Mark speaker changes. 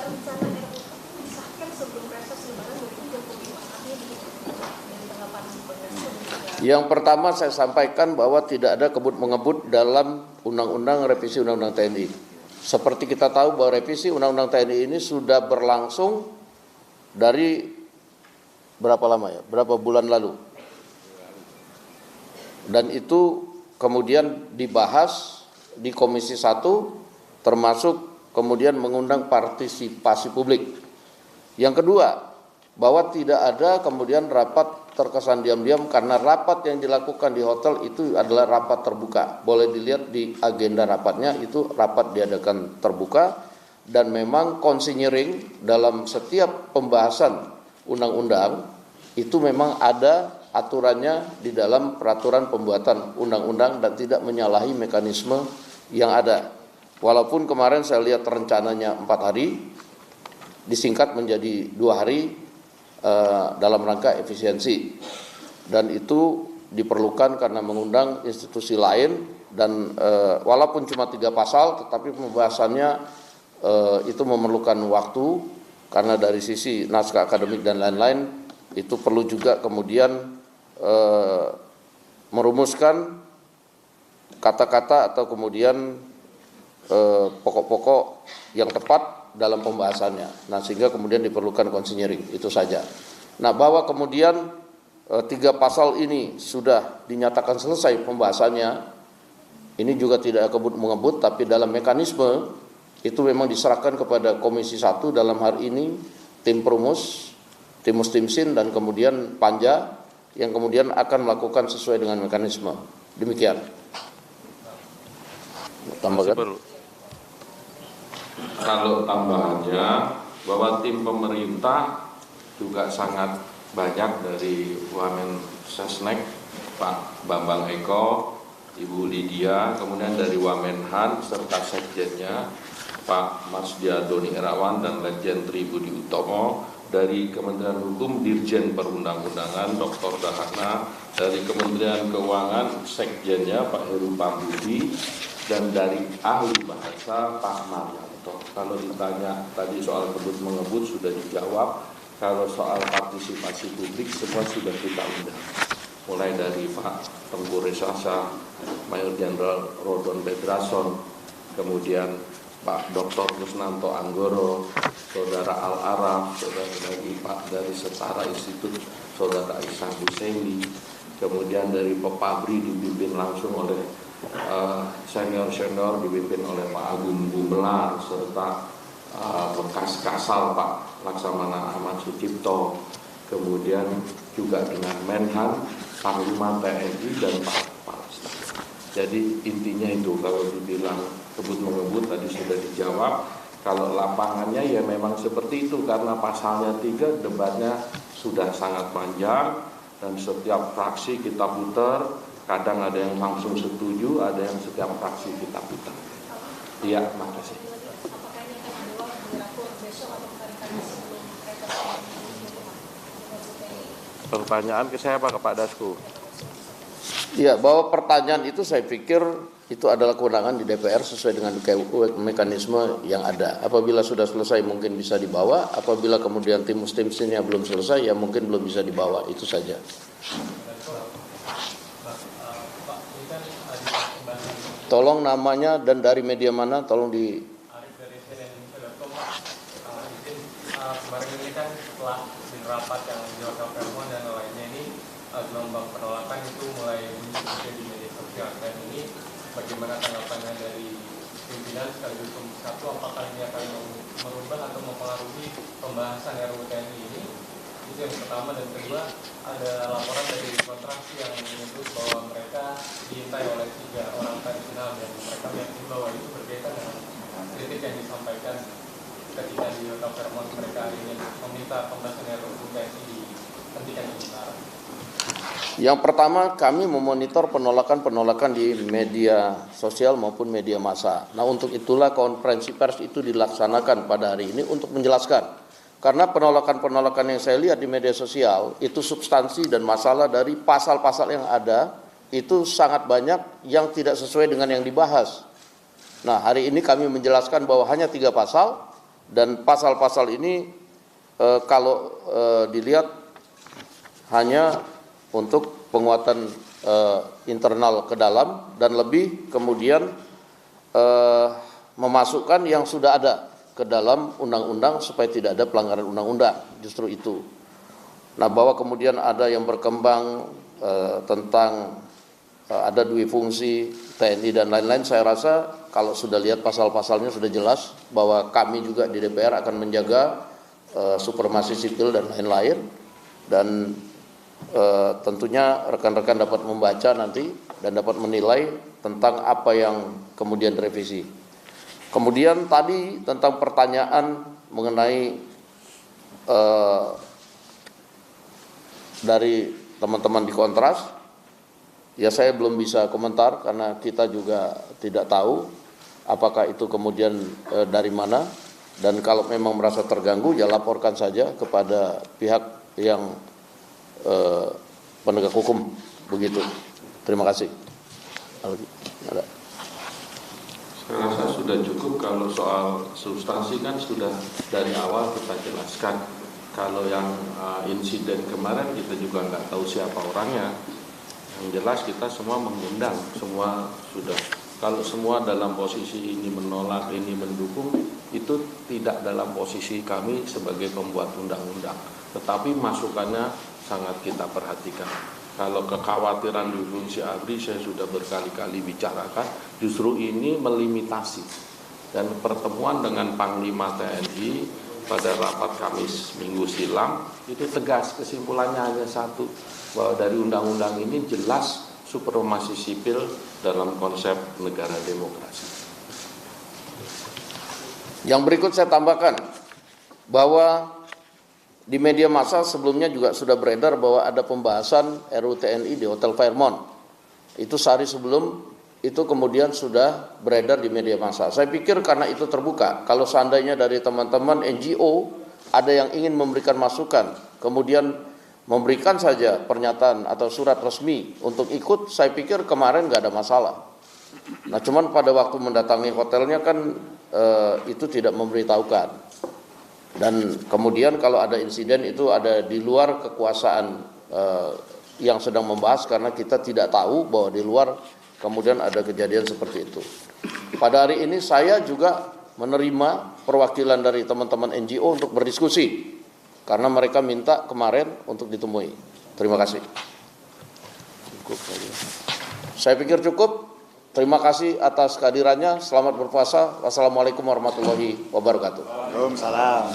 Speaker 1: rencana RUU disahkan sebelum reses Lebaran 2025. Artinya begitu. Dari tanggapan Komnas.
Speaker 2: Yang pertama saya sampaikan bahwa tidak ada kebut-mengebut dalam undang-undang revisi undang-undang TNI. Seperti kita tahu bahwa revisi undang-undang TNI ini sudah berlangsung dari berapa lama ya? Berapa bulan lalu. Dan itu kemudian dibahas di Komisi 1 termasuk kemudian mengundang partisipasi publik. Yang kedua, bahwa tidak ada kemudian rapat terkesan diam-diam karena rapat yang dilakukan di hotel itu adalah rapat terbuka. Boleh dilihat di agenda rapatnya itu rapat diadakan terbuka dan memang konsinyering dalam setiap pembahasan undang-undang itu memang ada aturannya di dalam peraturan pembuatan undang-undang dan tidak menyalahi mekanisme yang ada. Walaupun kemarin saya lihat rencananya 4 hari, disingkat menjadi 2 hari dalam rangka efisiensi. Dan itu diperlukan karena mengundang institusi lain dan walaupun cuma 3 pasal tetapi pembahasannya itu memerlukan waktu karena dari sisi naskah akademik dan lain-lain itu perlu juga kemudian merumuskan kata-kata atau kemudian pokok-pokok yang tepat dalam pembahasannya. Nah, sehingga kemudian diperlukan konsinyering, itu saja. Nah, bahwa kemudian 3 pasal ini sudah dinyatakan selesai pembahasannya, ini juga tidak kebut-mengebut, tapi dalam mekanisme itu memang diserahkan kepada Komisi 1 dalam hari ini, tim Perumus, tim Mustimsin, dan kemudian Panja, yang kemudian akan melakukan sesuai dengan mekanisme. Demikian. Tambahkan.
Speaker 3: Kalau tambahannya bahwa tim pemerintah juga sangat banyak dari Wamen Sesnek, Pak Bambang Eko, Ibu Lydia, kemudian dari Wamenhan serta Sekjennya Pak Masdia Doni Irawan dan Legend Tri Budi Utomo, dari Kementerian Hukum Dirjen Perundang-undangan Dr. Dahana, dari Kementerian Keuangan Sekjennya Pak Heru Pambudi, dan dari ahli bahasa Pak Marianto. Kalau ditanya tadi soal kebut-mengebut sudah dijawab, kalau soal partisipasi publik semua sudah kita undang. Mulai dari Pak Tengku Resasa, Mayor Jenderal Rodon Bedrason, kemudian Pak Dr. Kusnanto Anggoro, Saudara Al-Araf, Saudara lagi Pak dari Setara Institut, Saudara Ihsan Husaini, kemudian dari Pepabri dipimpin langsung oleh senior-senior dipimpin oleh Pak Agung Gumelar serta bekas Kasal Pak Laksamana Ahmad Sucipto, kemudian juga dengan Menhan, Panglima TNI dan Pak Palestina. Jadi intinya itu, kalau dibilang kebut-mengebut tadi sudah dijawab. Kalau lapangannya ya memang seperti itu karena pasalnya 3, debatnya sudah sangat panjang dan setiap fraksi kita putar. Kadang ada yang langsung setuju, ada yang setiap fraksi kita putar. Iya, makasih. Pertanyaan ke saya Pak, ke Pak Dasku.
Speaker 2: Ya, bahwa pertanyaan itu saya pikir itu adalah kewenangan di DPR sesuai dengan mekanisme yang ada. Apabila sudah selesai mungkin bisa dibawa, apabila kemudian tim Mustimsinnya belum selesai ya mungkin belum bisa dibawa, itu saja. Tolong namanya dan dari media mana, tolong di...
Speaker 4: Arif dari CNN.com. Kemarin ini kan setelah rapat yang di Hotel Fairmont dan lainnya ini gelombang penolakan itu mulai muncul di media sosial. Dan ini bagaimana tanggapannya dari pimpinan sekaligus Komisi 1, apakah ini akan merubah atau mempengaruhi pembahasan RUU TNI ini? Itu yang pertama. Dan kedua, ada laporan dari kontraksi yang menyebut bahwa mereka diintai oleh 3 orang tradisional dan mereka meyakini bahwa itu berkaitan dengan kritik yang disampaikan ketika di Hotel Fairmont. Mereka ingin meminta pembahasan RUU TNI dihentikan sementara.
Speaker 2: Yang pertama, kami memonitor penolakan-penolakan di media sosial maupun media massa. Nah, untuk itulah konferensi pers itu dilaksanakan pada hari ini untuk menjelaskan. Karena penolakan-penolakan yang saya lihat di media sosial itu substansi dan masalah dari pasal-pasal yang ada itu sangat banyak yang tidak sesuai dengan yang dibahas. Nah, hari ini kami menjelaskan bahwa hanya 3 pasal dan pasal-pasal ini kalau dilihat hanya untuk penguatan internal ke dalam dan lebih kemudian memasukkan yang sudah ada ke dalam undang-undang supaya tidak ada pelanggaran undang-undang, justru itu. Nah, bahwa kemudian ada yang berkembang tentang ada dua fungsi TNI dan lain-lain, saya rasa kalau sudah lihat pasal-pasalnya sudah jelas bahwa kami juga di DPR akan menjaga supremasi sipil dan lain-lain, dan tentunya rekan-rekan dapat membaca nanti dan dapat menilai tentang apa yang kemudian direvisi. Kemudian tadi tentang pertanyaan mengenai dari teman-teman di Kontras, ya saya belum bisa komentar karena kita juga tidak tahu apakah itu kemudian dari mana, dan kalau memang merasa terganggu ya laporkan saja kepada pihak yang penegak hukum, begitu. Terima kasih. Ada.
Speaker 3: Saya rasa sudah cukup. Kalau soal substansi kan sudah dari awal kita jelaskan. Kalau yang insiden kemarin kita juga nggak tahu siapa orangnya. Yang jelas kita semua mengundang, semua sudah. Kalau semua dalam posisi ini menolak, ini mendukung, itu tidak dalam posisi kami sebagai pembuat undang-undang. Tetapi masukannya sangat kita perhatikan. Kalau kekhawatiran di fungsi ABRI saya sudah berkali-kali bicarakan, justru ini melimitasi. Dan pertemuan dengan Panglima TNI pada rapat Kamis minggu silam itu tegas, kesimpulannya hanya satu, bahwa dari undang-undang ini jelas supremasi sipil dalam konsep negara demokrasi.
Speaker 2: Yang berikut saya tambahkan bahwa di media massa sebelumnya juga sudah beredar bahwa ada pembahasan RUU TNI di Hotel Fairmont. Itu sehari sebelum itu kemudian sudah beredar di media massa. Saya pikir karena itu terbuka, kalau seandainya dari teman-teman NGO ada yang ingin memberikan masukan, kemudian memberikan saja pernyataan atau surat resmi untuk ikut, saya pikir kemarin nggak ada masalah. Nah, cuman pada waktu mendatangi hotelnya kan itu tidak memberitahukan. Dan kemudian kalau ada insiden itu ada di luar kekuasaan yang sedang membahas, karena kita tidak tahu bahwa di luar kemudian ada kejadian seperti itu. Pada hari ini saya juga menerima perwakilan dari teman-teman NGO untuk berdiskusi, karena mereka minta kemarin untuk ditemui. Terima kasih. Saya pikir cukup. Terima kasih atas kehadirannya. Selamat berpuasa. Wassalamualaikum warahmatullahi wabarakatuh.
Speaker 5: Waalaikumsalam.